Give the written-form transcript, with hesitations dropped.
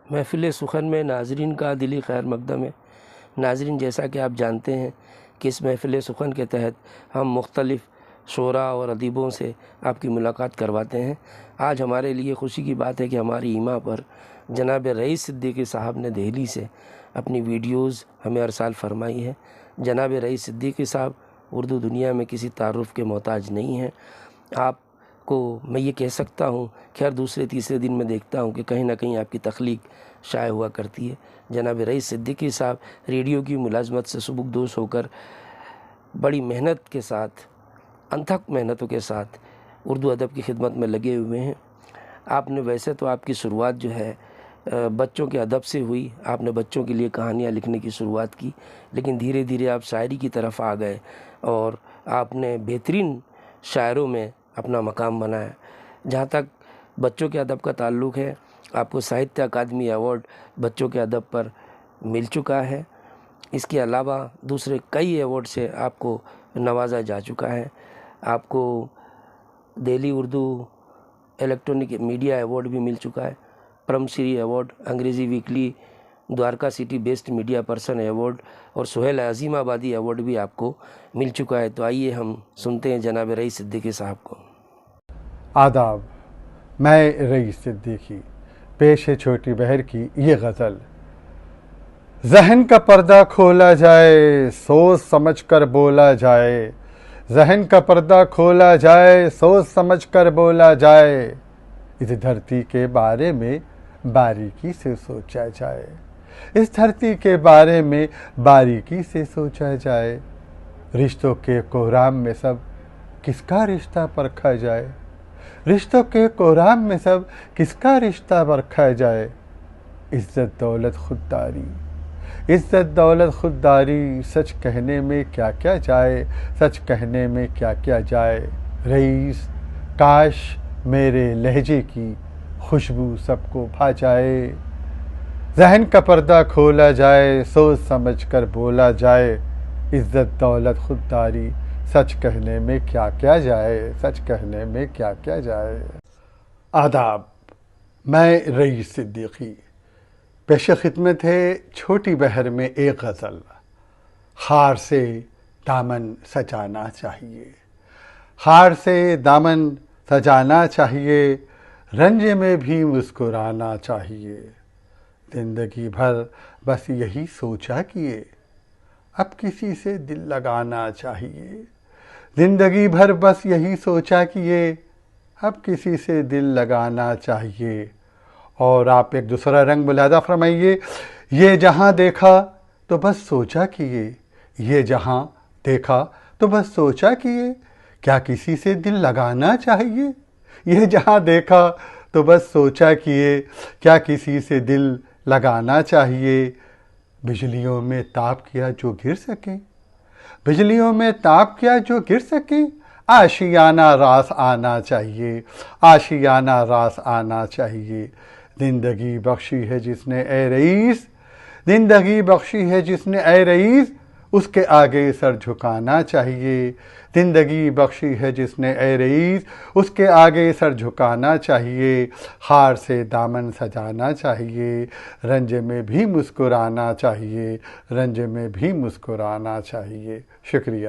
महफ़िल सुखन में नाज़रीन का दिली खैर मकदम है। नाज़रीन, जैसा कि आप जानते हैं कि इस महफ़िल सुखन के तहत हम मुख्तलिफ़ शोरा और अदीबों से आपकी मुलाकात करवाते हैं। आज हमारे लिए खुशी की बात है कि हमारी ईमा पर जनाब रईस सिद्दीकी साहब ने दिल्ली से अपनी वीडियोज़ हमें अरसाल फरमाई है। जनाब रईस सिद्दीकी साहब उर्दू दुनिया में किसी तारुफ़ के मोहताज नहीं हैं। आपको मैं ये कह सकता हूँ कि हर दूसरे तीसरे दिन मैं देखता हूँ कि कहीं ना कहीं आपकी तख्लीक शाये हुआ करती है। जनाब रईस सिद्दीकी साहब रेडियो की मुलाजमत से सुबुकदोश होकर बड़ी मेहनत के साथ, अनथक मेहनतों के साथ उर्दू अदब की खिदमत में लगे हुए हैं। आपने वैसे तो आपकी शुरुआत जो है बच्चों के अदब से हुई। आपने बच्चों के लिए कहानियाँ लिखने की शुरुआत की, लेकिन धीरे धीरे आप शायरी की तरफ आ गए और आपने बेहतरीन शायरों में अपना मकाम बनाया। जहाँ तक बच्चों के अदब का ताल्लुक़ है, आपको साहित्य अकादमी अवार्ड बच्चों के अदब पर मिल चुका है। इसके अलावा दूसरे कई अवार्ड से आपको नवाजा जा चुका है। आपको Delhi Urdu electronic media award भी मिल चुका है, परमश्री अवार्ड, अंग्रेज़ी weekly Dwarka city best media person award और सुहेल अज़ीमाबादी अवार्ड भी आपको मिल चुका है। तो आइए हम सुनते हैं जनाब रईस सिद्दीकी साहब को। आदाब, मैं रईस सिद्दीकी, पेश है छोटी बहर की ये गज़ल। ज़हन का पर्दा खोला जाए, सोच समझ कर बोला जाए। ज़हन का पर्दा खोला जाए, सोच समझ कर बोला जाए। इस धरती के बारे में बारीकी से सोचा जाए। इस धरती के बारे में बारीकी से सोचा जाए। रिश्तों के कोहराम में सब किसका रिश्ता परखा जाए। रिश्तों के कोहराम में सब किसका रिश्ता परखा जाए। इज्जत दौलत खुददारी, इज्जत दौलत खुददारी, सच कहने में क्या क्या जाए, सच कहने में क्या क्या जाए। रईस, काश मेरे लहजे की खुशबू सबको भा जाए। ज़हन का पर्दा खोला जाए, सोच समझ कर बोला जाए। इज्जत दौलत खुददारी, सच कहने में क्या क्या जाए, सच कहने में क्या क्या जाए। आदाब, मैं रईस सिद्दीकी, पेश खिदमत है छोटी बहर में एक गज़ल। खार से दामन सजाना चाहिए, खार से दामन सजाना चाहिए। रंज में भी मुस्कुराना चाहिए। ज़िंदगी भर बस यही सोचा किए, अब किसी से दिल लगाना चाहिए। ज़िंदगी भर बस यही सोचा किए, अब किसी से दिल लगाना चाहिए। और आप एक दूसरा रंग मुलादा फरमाइए। ये जहाँ देखा तो बस सोचा किए, ये जहाँ देखा तो बस सोचा किए, क्या किसी से दिल लगाना चाहिए। ये जहाँ देखा तो बस सोचा किए, क्या किसी से दिल लगाना चाहिए। बिजलियों में ताप किया जो गिर सके, बिजलियों में ताप किया जो गिर सके। आशियाना रास आना चाहिए, आशियाना रास आना चाहिए। ज़िंदगी बख्शी है जिसने ए रईस, ज़िंदगी बख्शी है जिसने ए रईस, उसके आगे सर झुकाना चाहिए। ज़िंदगी बख्शी है जिसने ए रईस, उसके आगे सर झुकाना चाहिए। हार से दामन सजाना चाहिए, रंज में भी मुस्कुराना चाहिए, रंज में भी मुस्कुराना चाहिए। शुक्रिया।